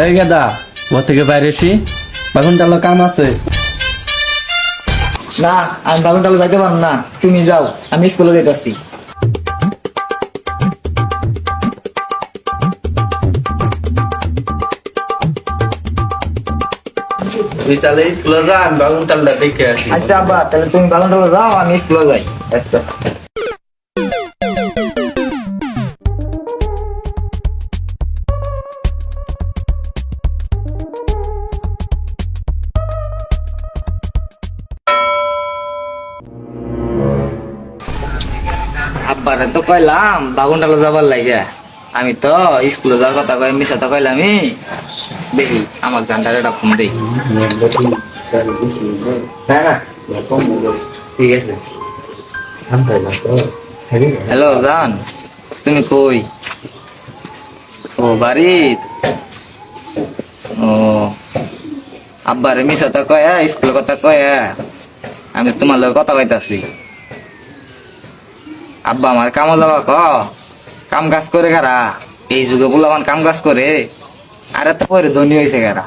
এই গেদা ঘর থেকে বাইরে এসি বাগুন টালো কাম আছে। না আমি বাগুন টালে যাইতে পারবো না, তুমি যাও, আমি স্কুলে যেতেছি। তুই তাহলে স্কুলে যা, আমি বাগুন টালটা দেখে আসি। আচ্ছা আব্বা, তাহলে তুমি বাগুন টালে যাও, আমি স্কুলে যাই। আচ্ছা। আব্বারে তো কইলাম বাগুনটালো যাবার লাগে, আমি তো স্কুলে যাওয়ার কথা কই মিশা তো কইলামই। দেখি আমার জানটার একটা ফোন দেই। হ্যাঁ না ঠিক আছে। হ্যালো জান, তুমি কই? ও বাড়িত। ও আব্বারে মিশা তো কয় স্কুলের কথা কয়, আমি তোমার লগে কথা কইতাছি। আব্বা আমার কামো যাবা ক, কাম কাজ করে কারা এই যুগে বললাম কাম কাজ করে, আরে তো পরে ধনী হয়েছে কারা।